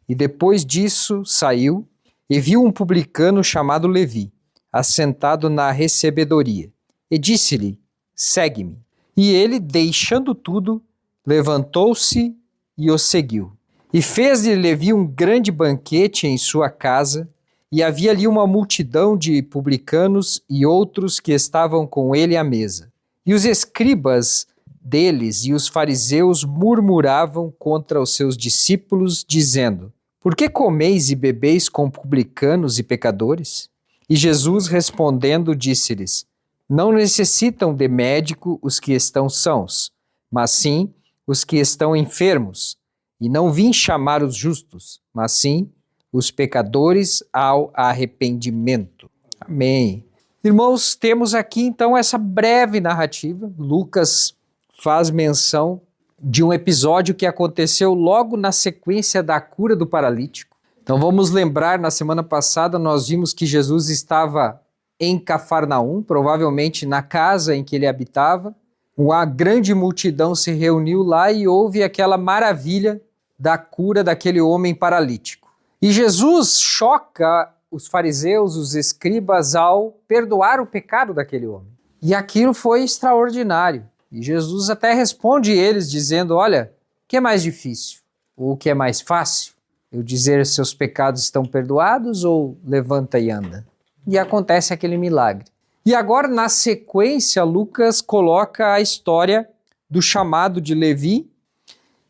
E depois disso saiu e viu um publicano chamado Levi, assentado na recebedoria, e disse-lhe: segue-me. E ele, deixando tudo, levantou-se e o seguiu. E fez-lhe Levi um grande banquete em sua casa, e havia ali uma multidão de publicanos e outros que estavam com ele à mesa. E os escribas deles e os fariseus murmuravam contra os seus discípulos, dizendo: por que comeis e bebeis com publicanos e pecadores? E Jesus respondendo disse-lhes: não necessitam de médico os que estão sãos, mas sim os que estão enfermos. E não vim chamar os justos, mas sim os pecadores ao arrependimento. Amém. Irmãos, temos aqui então essa breve narrativa. Lucas faz menção de um episódio que aconteceu logo na sequência da cura do paralítico. Então vamos lembrar, na semana passada nós vimos que Jesus estava em Cafarnaum, provavelmente na casa em que ele habitava. Uma grande multidão se reuniu lá e houve aquela maravilha da cura daquele homem paralítico. E Jesus choca os fariseus, os escribas, ao perdoar o pecado daquele homem. E aquilo foi extraordinário. E Jesus até responde eles dizendo: olha, o que é mais difícil? Ou o que é mais fácil? Eu dizer seus pecados estão perdoados ou levanta e anda? E acontece aquele milagre. E agora, na sequência, Lucas coloca a história do chamado de Levi,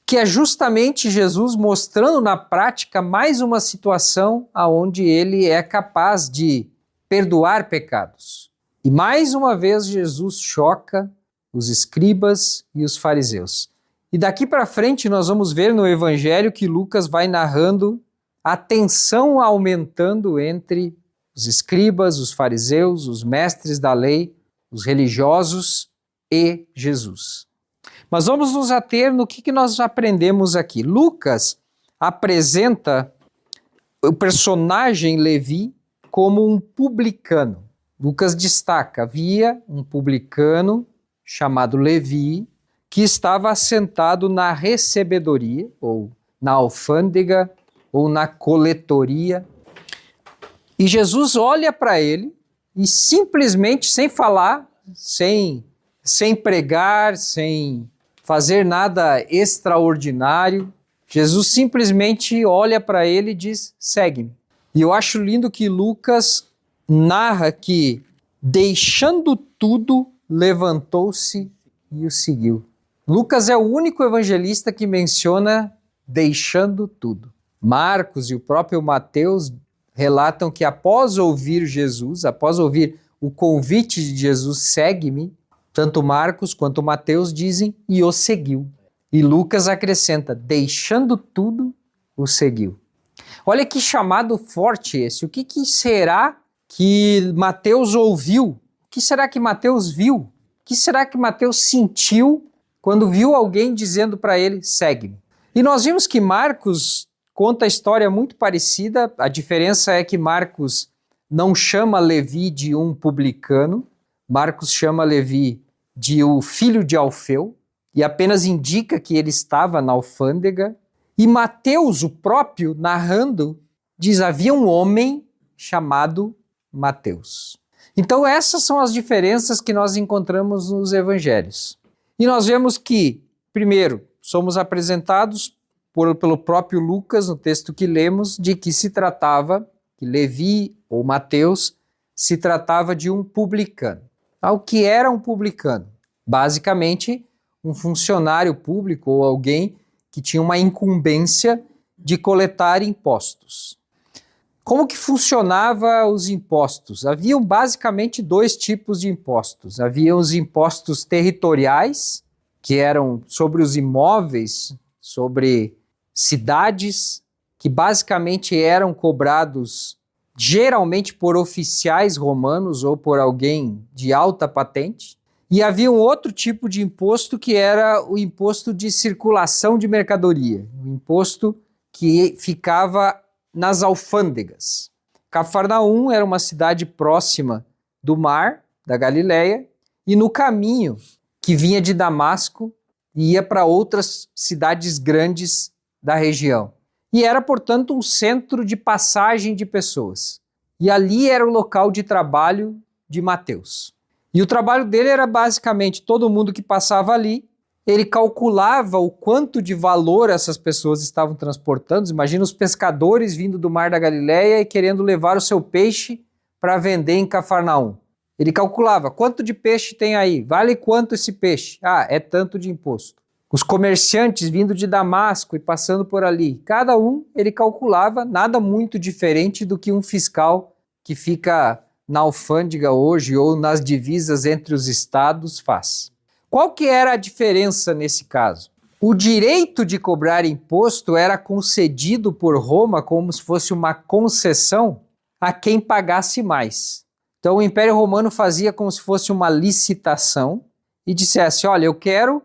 que é justamente Jesus mostrando na prática mais uma situação onde ele é capaz de perdoar pecados. E mais uma vez Jesus choca os escribas e os fariseus. E daqui para frente nós vamos ver no Evangelho que Lucas vai narrando a tensão aumentando entre os escribas, os fariseus, os mestres da lei, os religiosos e Jesus. Mas vamos nos ater no que nós aprendemos aqui. Lucas apresenta o personagem Levi como um publicano. Lucas destaca, havia um publicano chamado Levi que estava assentado na recebedoria, ou na alfândega, ou na coletoria. E Jesus olha para ele e simplesmente, sem falar, sem pregar, sem fazer nada extraordinário, Jesus simplesmente olha para ele e diz: segue-me. E eu acho lindo que Lucas narra que, deixando tudo, levantou-se e o seguiu. Lucas é o único evangelista que menciona deixando tudo. Marcos e o próprio Mateus relatam que após ouvir Jesus, após ouvir o convite de Jesus, segue-me, tanto Marcos quanto Mateus dizem, e o seguiu. E Lucas acrescenta, deixando tudo, o seguiu. Olha que chamado forte esse. O que será que Mateus ouviu? O que será que Mateus viu? O que será que Mateus sentiu quando viu alguém dizendo para ele, segue-me? E nós vimos que Marcos conta a história muito parecida. A diferença é que Marcos não chama Levi de um publicano. Marcos chama Levi de o filho de Alfeu e apenas indica que ele estava na alfândega. E Mateus, o próprio, narrando, diz, havia um homem chamado Mateus. Então essas são as diferenças que nós encontramos nos evangelhos. E nós vemos que, primeiro, somos apresentados pelo próprio Lucas, no texto que lemos, de que se tratava, que Levi ou Mateus, se tratava de um publicano. O que era um publicano? Basicamente, um funcionário público ou alguém que tinha uma incumbência de coletar impostos. Como que funcionava os impostos? Haviam basicamente dois tipos de impostos. Havia os impostos territoriais, que eram sobre os imóveis, sobre cidades, que basicamente eram cobrados geralmente por oficiais romanos ou por alguém de alta patente. E havia um outro tipo de imposto que era o imposto de circulação de mercadoria, o imposto que ficava nas alfândegas. Cafarnaum era uma cidade próxima do mar, da Galileia, e no caminho que vinha de Damasco ia para outras cidades grandes da região. e era, portanto, um centro de passagem de pessoas. E ali era o local de trabalho de Mateus. E o trabalho dele era basicamente todo mundo que passava ali, ele calculava o quanto de valor essas pessoas estavam transportando. Imagina os pescadores vindo do Mar da Galileia e querendo levar o seu peixe para vender em Cafarnaum. Ele calculava quanto de peixe tem aí, vale quanto esse peixe? Ah, é tanto de imposto. Os comerciantes vindo de Damasco e passando por ali, cada um ele calculava, nada muito diferente do que um fiscal que fica na alfândega hoje ou nas divisas entre os estados faz. Qual que era a diferença nesse caso? O direito de cobrar imposto era concedido por Roma como se fosse uma concessão a quem pagasse mais. Então o Império Romano fazia como se fosse uma licitação e dissesse, olha, eu quero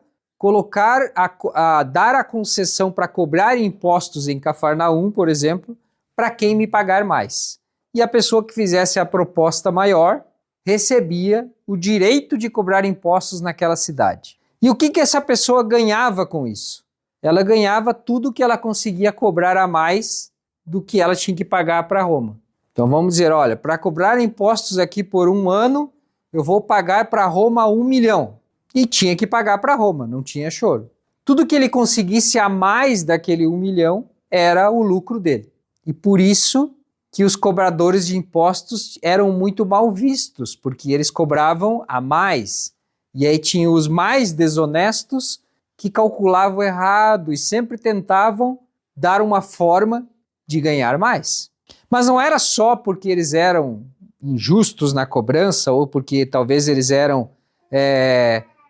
dar a concessão para cobrar impostos em Cafarnaum, por exemplo, para quem me pagar mais. E a pessoa que fizesse a proposta maior recebia o direito de cobrar impostos naquela cidade. E o que essa pessoa ganhava com isso? Ela ganhava tudo que ela conseguia cobrar a mais do que ela tinha que pagar para Roma. Então vamos dizer, olha, para cobrar impostos aqui por um ano, eu vou pagar para Roma 1 milhão. E tinha que pagar para Roma, não tinha choro. Tudo que ele conseguisse a mais daquele 1 milhão era o lucro dele. E por isso que os cobradores de impostos eram muito mal vistos, porque eles cobravam a mais. E aí tinha os mais desonestos que calculavam errado e sempre tentavam dar uma forma de ganhar mais. Mas não era só porque eles eram injustos na cobrança ou porque talvez eles eram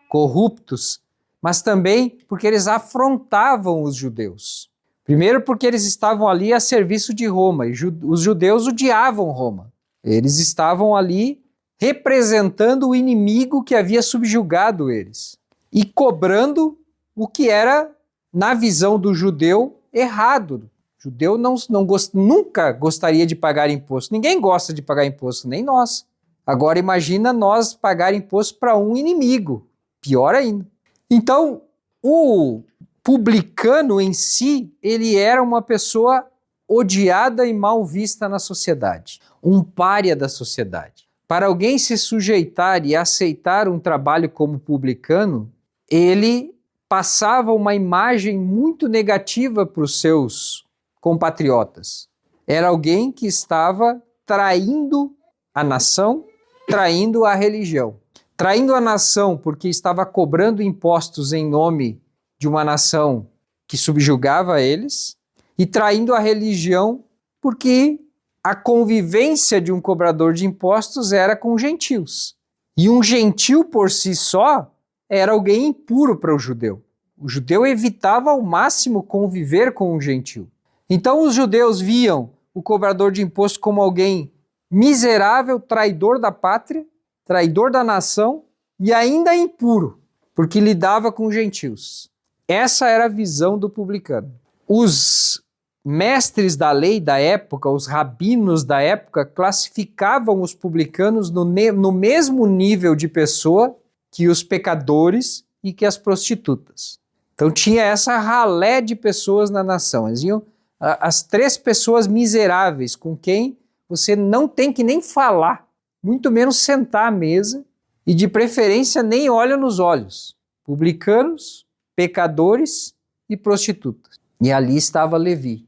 corruptos, mas também porque eles afrontavam os judeus. Primeiro porque eles estavam ali a serviço de Roma, e os judeus odiavam Roma. Eles estavam ali representando o inimigo que havia subjugado eles e cobrando o que era, na visão do judeu, errado. O judeu nunca gostaria de pagar imposto. Ninguém gosta de pagar imposto, nem nós. Agora imagina nós pagar imposto para um inimigo. Pior ainda. Então, o publicano em si, ele era uma pessoa odiada e mal vista na sociedade. Um pária da sociedade. Para alguém se sujeitar e aceitar um trabalho como publicano, ele passava uma imagem muito negativa para os seus compatriotas. Era alguém que estava traindo a nação, traindo a religião. Traindo a nação porque estava cobrando impostos em nome de uma nação que subjugava eles, e traindo a religião porque a convivência de um cobrador de impostos era com gentios. E um gentil por si só era alguém impuro para o judeu. O judeu evitava ao máximo conviver com um gentil. Então os judeus viam o cobrador de imposto como alguém miserável, traidor da pátria, traidor da nação e ainda impuro, porque lidava com gentios. Essa era a visão do publicano. Os mestres da lei da época, os rabinos da época, classificavam os publicanos no mesmo nível de pessoa que os pecadores e que as prostitutas. Então tinha essa ralé de pessoas na nação. Eles iam as 3 pessoas miseráveis com quem você não tem que nem falar, muito menos sentar à mesa e de preferência nem olha nos olhos. Publicanos, pecadores e prostitutas. E ali estava Levi.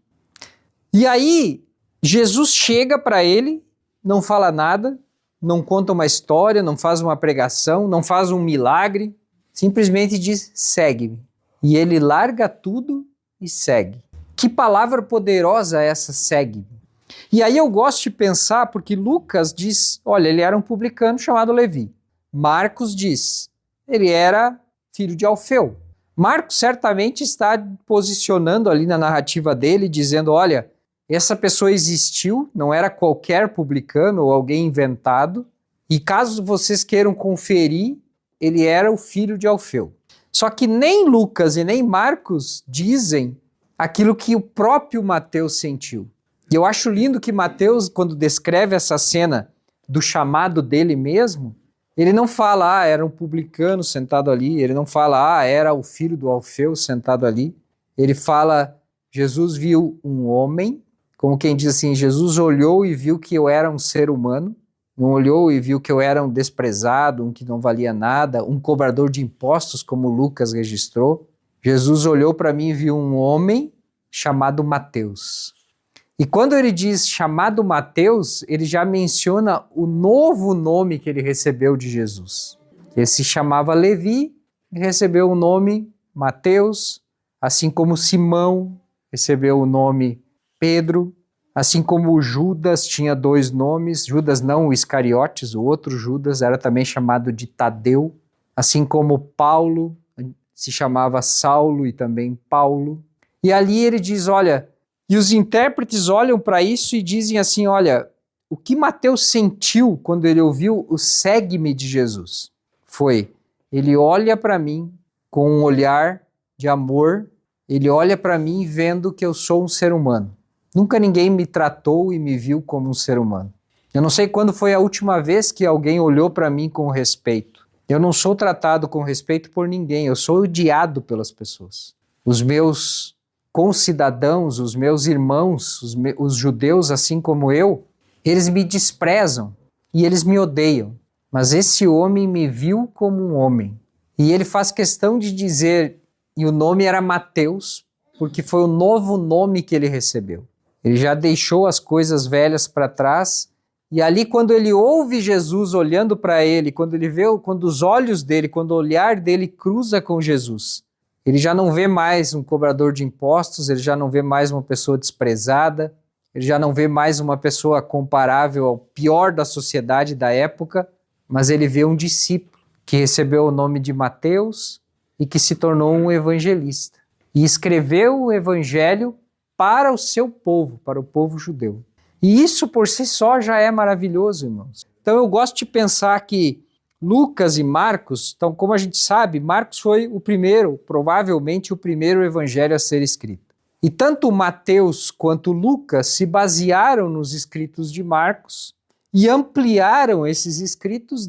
E aí Jesus chega para ele, não fala nada, não conta uma história, não faz uma pregação, não faz um milagre, simplesmente diz, segue-me. E ele larga tudo e segue. Que palavra poderosa é essa, segue-me? E aí eu gosto de pensar, porque Lucas diz, olha, ele era um publicano chamado Levi. Marcos diz, ele era filho de Alfeu. Marcos certamente está posicionando ali na narrativa dele, dizendo, olha, essa pessoa existiu, não era qualquer publicano ou alguém inventado, e caso vocês queiram conferir, ele era o filho de Alfeu. Só que nem Lucas e nem Marcos dizem aquilo que o próprio Mateus sentiu. E eu acho lindo que Mateus, quando descreve essa cena do chamado dele mesmo, ele não fala, era um publicano sentado ali, ele não fala, era o filho do Alfeu sentado ali. Ele fala, Jesus viu um homem, como quem diz assim, Jesus olhou e viu que eu era um ser humano, não olhou e viu que eu era um desprezado, um que não valia nada, um cobrador de impostos, como Lucas registrou. Jesus olhou para mim e viu um homem chamado Mateus. E quando ele diz chamado Mateus, ele já menciona o novo nome que ele recebeu de Jesus. Ele se chamava Levi e recebeu o nome Mateus, assim como Simão recebeu o nome Pedro, assim como Judas tinha 2 nomes, Judas não, o Iscariotes, o outro Judas era também chamado de Tadeu, assim como Paulo se chamava Saulo e também Paulo. E ali ele diz, olha, e os intérpretes olham para isso e dizem assim, olha, o que Mateus sentiu quando ele ouviu o segue-me de Jesus foi, ele olha para mim com um olhar de amor, ele olha para mim vendo que eu sou um ser humano. Nunca ninguém me tratou e me viu como um ser humano. Eu não sei quando foi a última vez que alguém olhou para mim com respeito. Eu não sou tratado com respeito por ninguém, eu sou odiado pelas pessoas. Os meus concidadãos, os meus irmãos, os judeus, assim como eu, eles me desprezam e eles me odeiam. Mas esse homem me viu como um homem. E ele faz questão de dizer, e o nome era Mateus, porque foi o novo nome que ele recebeu. Ele já deixou as coisas velhas para trás, e ali quando ele ouve Jesus olhando para ele, quando ele vê, quando os olhos dele, quando o olhar dele cruza com Jesus, ele já não vê mais um cobrador de impostos, ele já não vê mais uma pessoa desprezada, ele já não vê mais uma pessoa comparável ao pior da sociedade da época, mas ele vê um discípulo que recebeu o nome de Mateus e que se tornou um evangelista. E escreveu o evangelho para o seu povo, para o povo judeu. E isso por si só já é maravilhoso, irmãos. Então eu gosto de pensar que Lucas e Marcos, então como a gente sabe, Marcos foi o primeiro, provavelmente o primeiro evangelho a ser escrito. E tanto Mateus quanto Lucas se basearam nos escritos de Marcos e ampliaram esses escritos,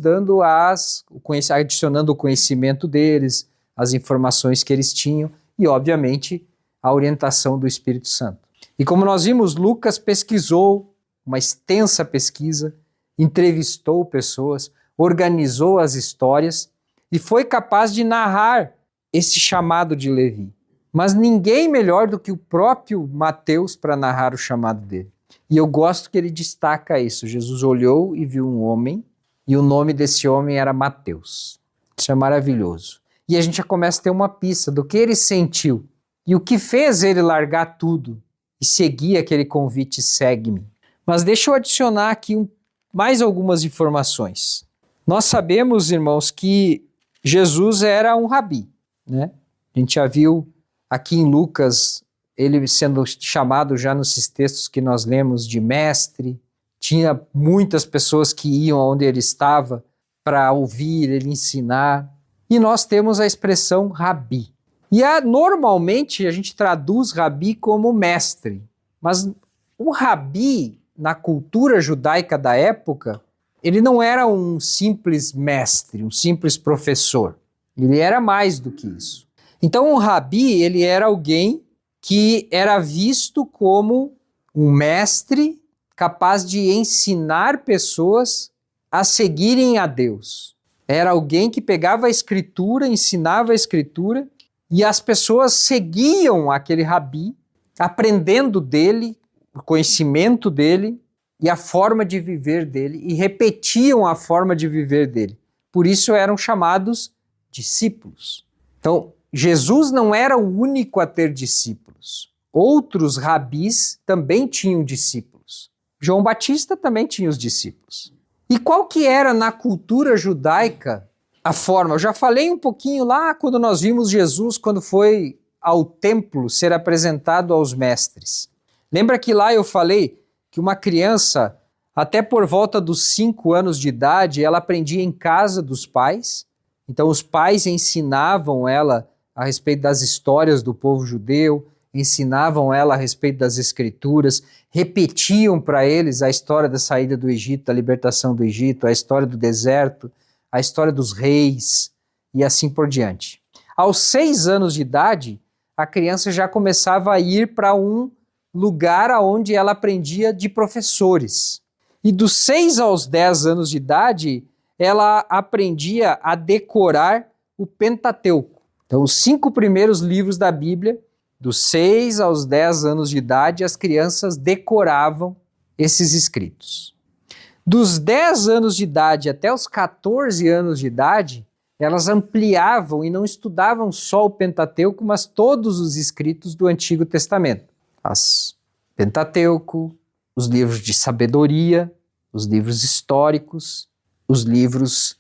adicionando o conhecimento deles, as informações que eles tinham e, obviamente, a orientação do Espírito Santo. E como nós vimos, Lucas pesquisou uma extensa pesquisa, entrevistou pessoas, organizou as histórias e foi capaz de narrar esse chamado de Levi. Mas ninguém melhor do que o próprio Mateus para narrar o chamado dele. E eu gosto que ele destaca isso. Jesus olhou e viu um homem, e o nome desse homem era Mateus. Isso é maravilhoso. E a gente já começa a ter uma pista do que ele sentiu e o que fez ele largar tudo e seguir aquele convite, segue-me. Mas deixa eu adicionar aqui mais algumas informações. Nós sabemos, irmãos, que Jesus era um rabi, né? A gente já viu aqui em Lucas ele sendo chamado já nesses textos que nós lemos de mestre. Tinha muitas pessoas que iam onde ele estava para ouvir ele ensinar. E nós temos a expressão rabi. E normalmente a gente traduz rabi como mestre. Mas o rabi, na cultura judaica da época, ele não era um simples mestre, um simples professor. Ele era mais do que isso. Então o rabi, ele era alguém que era visto como um mestre capaz de ensinar pessoas a seguirem a Deus. Era alguém que pegava a Escritura, ensinava a Escritura, e as pessoas seguiam aquele rabi, aprendendo dele, o conhecimento dele e a forma de viver dele, e repetiam a forma de viver dele. Por isso eram chamados discípulos. Então, Jesus não era o único a ter discípulos. Outros rabis também tinham discípulos. João Batista também tinha os discípulos. E qual que era na cultura judaica a forma? Eu já falei um pouquinho lá quando nós vimos Jesus, quando foi ao templo ser apresentado aos mestres. Lembra que lá eu falei que uma criança, até por volta dos 5 anos de idade, ela aprendia em casa dos pais. Então os pais ensinavam ela a respeito das histórias do povo judeu, ensinavam ela a respeito das escrituras, repetiam para eles a história da saída do Egito, da libertação do Egito, a história do deserto, a história dos reis e assim por diante. Aos 6 anos de idade, a criança já começava a ir para um lugar onde ela aprendia de professores. E dos 6 aos 10 anos de idade, ela aprendia a decorar o Pentateuco. Então, os 5 primeiros livros da Bíblia, dos 6 aos 10 anos de idade, as crianças decoravam esses escritos. Dos 10 anos de idade até os 14 anos de idade, elas ampliavam e não estudavam só o Pentateuco, mas todos os escritos do Antigo Testamento. As Pentateuco, os livros de sabedoria, os livros históricos, os livros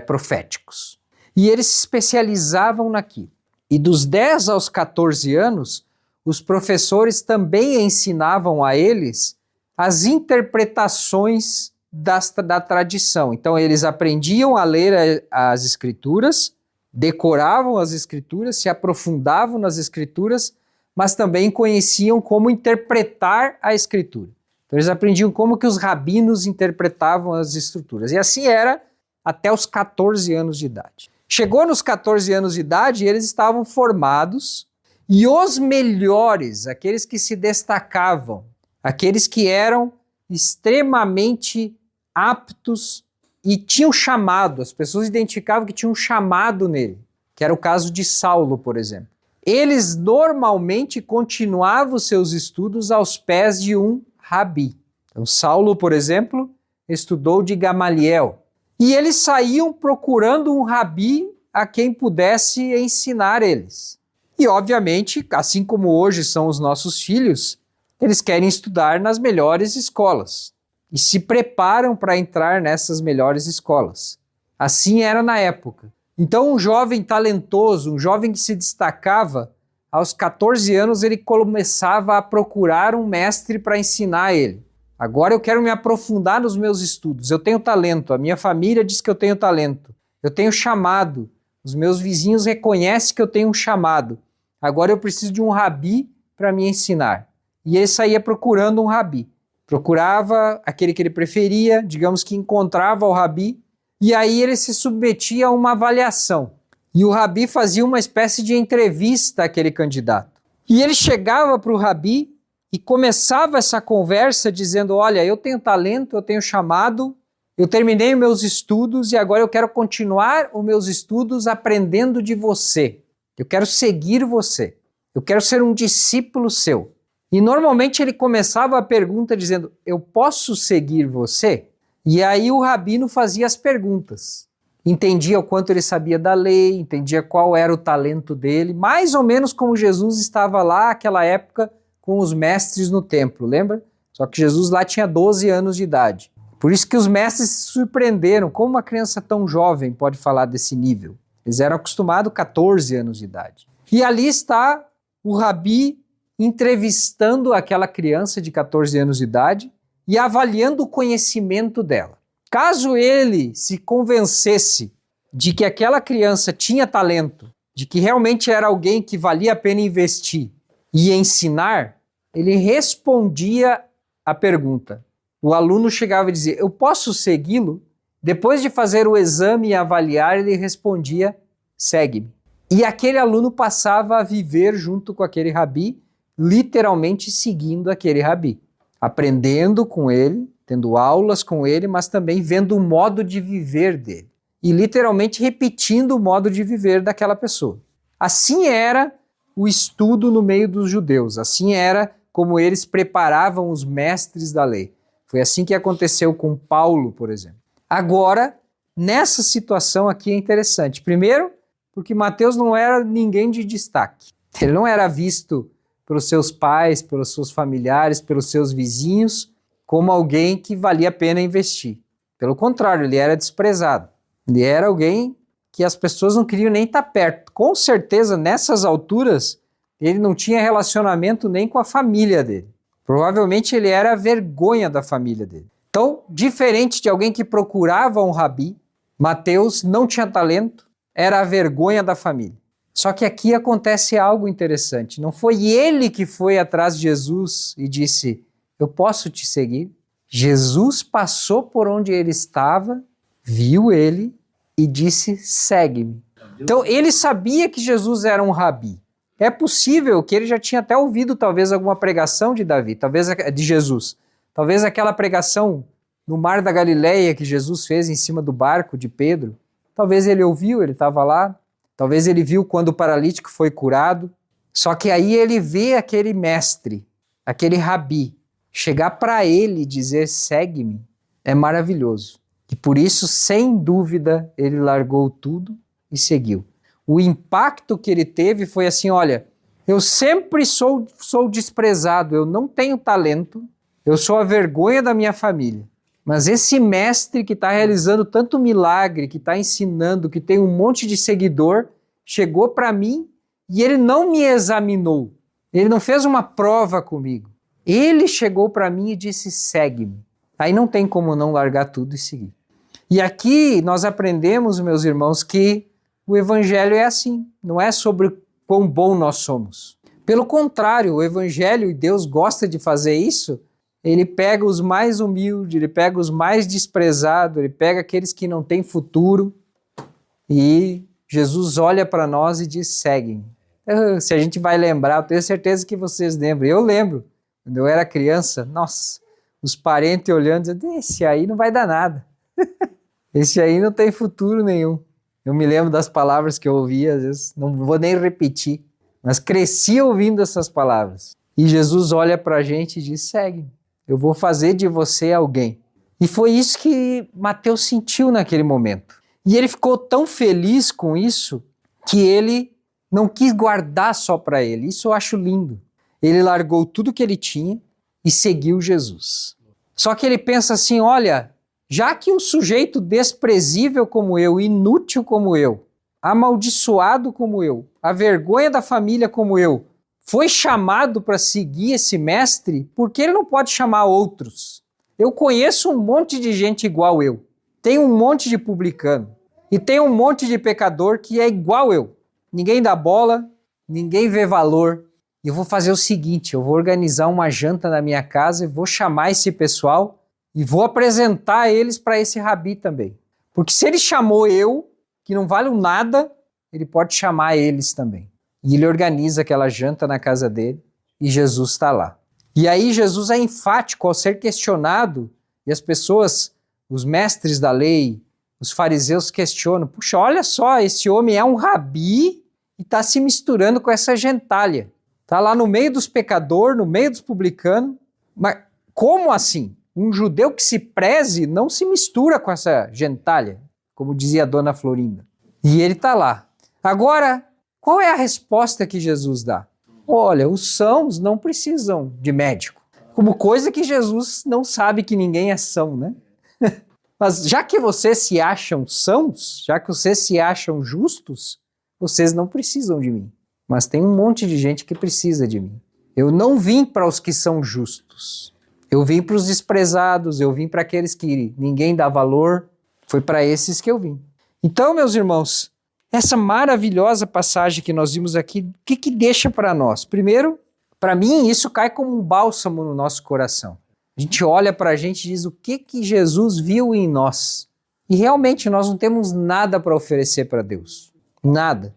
proféticos. E eles se especializavam naquilo. E dos 10 aos 14 anos, os professores também ensinavam a eles as interpretações da tradição. Então, eles aprendiam a ler as escrituras, decoravam as escrituras, se aprofundavam nas escrituras, mas também conheciam como interpretar a escritura. Então, eles aprendiam como que os rabinos interpretavam as escrituras. E assim era até os 14 anos de idade. Chegou nos 14 anos de idade e eles estavam formados, e os melhores, aqueles que se destacavam, aqueles que eram extremamente aptos e tinham chamado, as pessoas identificavam que tinham um chamado nele, que era o caso de Saulo, por exemplo. Eles normalmente continuavam seus estudos aos pés de um rabi. Então, Saulo, por exemplo, estudou de Gamaliel. E eles saíam procurando um rabi a quem pudesse ensinar eles. E, obviamente, assim como hoje são os nossos filhos, eles querem estudar nas melhores escolas e se preparam para entrar nessas melhores escolas. Assim era na época. Então, um jovem talentoso, um jovem que se destacava, aos 14 anos ele começava a procurar um mestre para ensinar ele. Agora eu quero me aprofundar nos meus estudos. Eu tenho talento, a minha família diz que eu tenho talento. Eu tenho chamado, os meus vizinhos reconhecem que eu tenho um chamado. Agora eu preciso de um rabi para me ensinar. E ele saía procurando um rabi. Procurava aquele que ele preferia, digamos que encontrava o rabi, e aí ele se submetia a uma avaliação. E o rabi fazia uma espécie de entrevista àquele candidato. E ele chegava para o rabi e começava essa conversa dizendo: olha, eu tenho talento, eu tenho chamado, eu terminei os meus estudos e agora eu quero continuar os meus estudos aprendendo de você. Eu quero seguir você. Eu quero ser um discípulo seu. E normalmente ele começava a pergunta dizendo: eu posso seguir você? E aí o rabino fazia as perguntas. Entendia o quanto ele sabia da lei, entendia qual era o talento dele, mais ou menos como Jesus estava lá naquela época com os mestres no templo, lembra? Só que Jesus lá tinha 12 anos de idade. Por isso que os mestres se surpreenderam, como uma criança tão jovem pode falar desse nível? Eles eram acostumados a 14 anos de idade. E ali está o rabi entrevistando aquela criança de 14 anos de idade e avaliando o conhecimento dela. Caso ele se convencesse de que aquela criança tinha talento, de que realmente era alguém que valia a pena investir e ensinar, ele respondia a pergunta. O aluno chegava e dizia: eu posso segui-lo? Depois de fazer o exame e avaliar, ele respondia: segue-me. E aquele aluno passava a viver junto com aquele rabi, literalmente seguindo aquele rabi, aprendendo com ele, tendo aulas com ele, mas também vendo o modo de viver dele e literalmente repetindo o modo de viver daquela pessoa. Assim era o estudo no meio dos judeus, assim era como eles preparavam os mestres da lei. Foi assim que aconteceu com Paulo, por exemplo. Agora, nessa situação aqui é interessante. Primeiro, porque Mateus não era ninguém de destaque. Ele não era visto pelos seus pais, pelos seus familiares, pelos seus vizinhos, como alguém que valia a pena investir. Pelo contrário, ele era desprezado. Ele era alguém que as pessoas não queriam nem estar perto. Com certeza, nessas alturas, ele não tinha relacionamento nem com a família dele. Provavelmente ele era a vergonha da família dele. Então, diferente de alguém que procurava um rabi, Mateus não tinha talento, era a vergonha da família. Só que aqui acontece algo interessante. Não foi ele que foi atrás de Jesus e disse: eu posso te seguir? Jesus passou por onde ele estava, viu ele e disse: segue-me. Então ele sabia que Jesus era um rabi. É possível que ele já tinha até ouvido talvez alguma pregação de Davi, talvez de Jesus. Talvez aquela pregação no Mar da Galileia que Jesus fez em cima do barco de Pedro. Talvez ele ouviu, ele estava lá. Talvez ele viu quando o paralítico foi curado. Só que aí ele vê aquele mestre, aquele rabi, chegar para ele e dizer, segue-me. É maravilhoso. E por isso, sem dúvida, ele largou tudo e seguiu. O impacto que ele teve foi assim, olha, eu sempre sou desprezado, eu não tenho talento, eu sou a vergonha da minha família. Mas esse mestre que está realizando tanto milagre, que está ensinando, que tem um monte de seguidor, chegou para mim e ele não me examinou. Ele não fez uma prova comigo. Ele chegou para mim e disse, segue-me. Aí não tem como não largar tudo e seguir. E aqui nós aprendemos, meus irmãos, que o evangelho é assim, não é sobre quão bom nós somos. Pelo contrário, o evangelho, e Deus gosta de fazer isso, ele pega os mais humildes, ele pega os mais desprezados, ele pega aqueles que não têm futuro e Jesus olha para nós e diz, segue-me. Se a gente vai lembrar, eu tenho certeza que vocês lembram. Eu lembro, quando eu era criança, nossa, os parentes olhando, dizendo, esse aí não vai dar nada. Esse aí não tem futuro nenhum. Eu me lembro das palavras que eu ouvia, às vezes, não vou nem repetir, mas cresci ouvindo essas palavras. E Jesus olha para a gente e diz, segue-me, eu vou fazer de você alguém. E foi isso que Mateus sentiu naquele momento. E ele ficou tão feliz com isso que ele não quis guardar só para ele. Isso eu acho lindo. Ele largou tudo que ele tinha e seguiu Jesus. Só que ele pensa assim, olha, já que um sujeito desprezível como eu, inútil como eu, amaldiçoado como eu, a vergonha da família como eu, foi chamado para seguir esse mestre, por que ele não pode chamar outros? Eu conheço um monte de gente igual eu. Tem um monte de publicano. E tem um monte de pecador que é igual eu. Ninguém dá bola, ninguém vê valor. E eu vou fazer o seguinte, eu vou organizar uma janta na minha casa e vou chamar esse pessoal e vou apresentar eles para esse rabi também. Porque se ele chamou eu, que não vale nada, ele pode chamar eles também. E ele organiza aquela janta na casa dele e Jesus está lá. E aí Jesus é enfático ao ser questionado e as pessoas, os mestres da lei, os fariseus questionam, puxa, olha só, esse homem é um rabi e está se misturando com essa gentalha. Está lá no meio dos pecadores, no meio dos publicanos. Mas como assim? Um judeu que se preze não se mistura com essa gentalha, como dizia a dona Florinda. E ele está lá. Agora, qual é a resposta que Jesus dá? Olha, os sãos não precisam de médico. Como coisa que Jesus não sabe que ninguém é são, né? Mas já que vocês se acham sãos, já que vocês se acham justos, vocês não precisam de mim. Mas tem um monte de gente que precisa de mim. Eu não vim para os que são justos. Eu vim para os desprezados, eu vim para aqueles que ninguém dá valor. Foi para esses que eu vim. Então, meus irmãos, essa maravilhosa passagem que nós vimos aqui, o que deixa para nós? Primeiro, para mim, isso cai como um bálsamo no nosso coração. A gente olha para a gente e diz o que Jesus viu em nós. E realmente nós não temos nada para oferecer para Deus. Nada.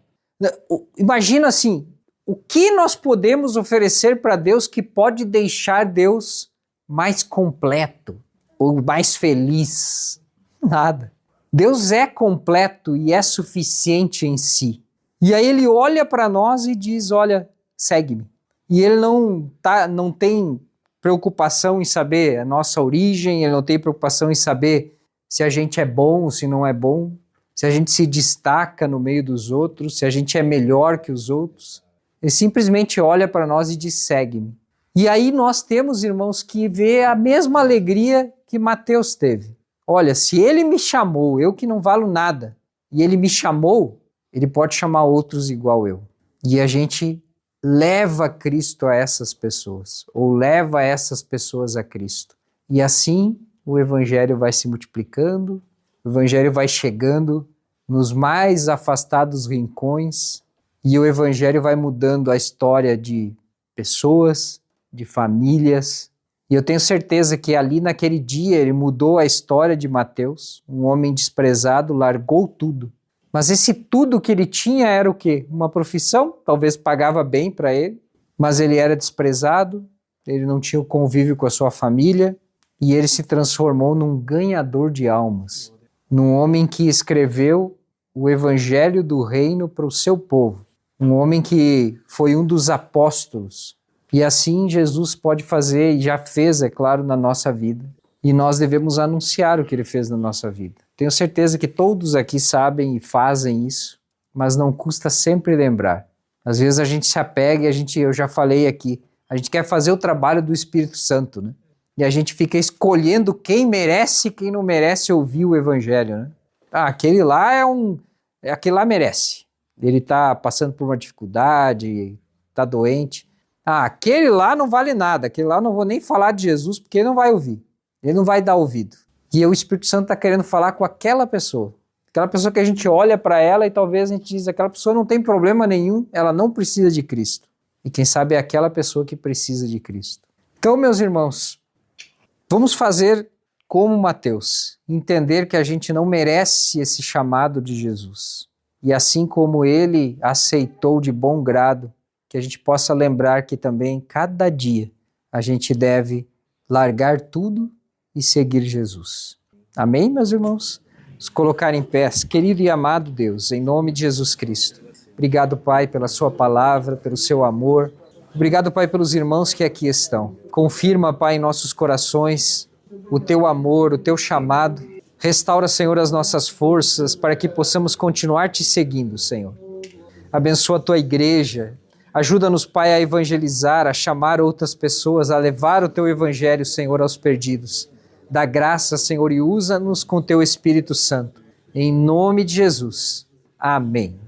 Imagina assim, o que nós podemos oferecer para Deus que pode deixar Deus mais completo ou mais feliz? Nada. Deus é completo e é suficiente em si. E aí ele olha para nós e diz, olha, segue-me. E ele não tem preocupação em saber a nossa origem, ele não tem preocupação em saber se a gente é bom ou se não é bom, se a gente se destaca no meio dos outros, se a gente é melhor que os outros. Ele simplesmente olha para nós e diz, segue-me. E aí nós temos, irmãos, que ver a mesma alegria que Mateus teve. Olha, se ele me chamou, eu que não valo nada, e ele me chamou, ele pode chamar outros igual eu. E a gente leva Cristo a essas pessoas, ou leva essas pessoas a Cristo. E assim o evangelho vai se multiplicando, o evangelho vai chegando nos mais afastados rincões, e o evangelho vai mudando a história de pessoas, de famílias. E eu tenho certeza que ali naquele dia ele mudou a história de Mateus, um homem desprezado, largou tudo. Mas esse tudo que ele tinha era o quê? Uma profissão, talvez pagava bem para ele, mas ele era desprezado, ele não tinha o convívio com a sua família, e ele se transformou num ganhador de almas, num homem que escreveu o evangelho do reino para o seu povo, um homem que foi um dos apóstolos. E assim Jesus pode fazer, e já fez, é claro, na nossa vida. E nós devemos anunciar o que ele fez na nossa vida. Tenho certeza que todos aqui sabem e fazem isso, mas não custa sempre lembrar. Às vezes a gente se apega e eu já falei aqui, a gente quer fazer o trabalho do Espírito Santo, né? E a gente fica escolhendo quem merece e quem não merece ouvir o evangelho, né? Aquele lá aquele lá merece. Ele está passando por uma dificuldade, está doente. Aquele lá não vale nada, aquele lá eu não vou nem falar de Jesus porque ele não vai ouvir, ele não vai dar ouvido. E o Espírito Santo está querendo falar com aquela pessoa que a gente olha para ela e talvez a gente diz, aquela pessoa não tem problema nenhum, ela não precisa de Cristo. E quem sabe é aquela pessoa que precisa de Cristo. Então, meus irmãos, vamos fazer como Mateus, entender que a gente não merece esse chamado de Jesus. E assim como ele aceitou de bom grado, que a gente possa lembrar que também, cada dia, a gente deve largar tudo e seguir Jesus. Amém, meus irmãos? Vamos colocar em pé. Querido e amado Deus, em nome de Jesus Cristo. Obrigado, Pai, pela sua palavra, pelo seu amor. Obrigado, Pai, pelos irmãos que aqui estão. Confirma, Pai, em nossos corações o teu amor, o teu chamado. Restaura, Senhor, as nossas forças para que possamos continuar te seguindo, Senhor. Abençoa a tua igreja. Ajuda-nos, Pai, a evangelizar, a chamar outras pessoas, a levar o teu evangelho, Senhor, aos perdidos. Dá graça, Senhor, e usa-nos com teu Espírito Santo. Em nome de Jesus. Amém.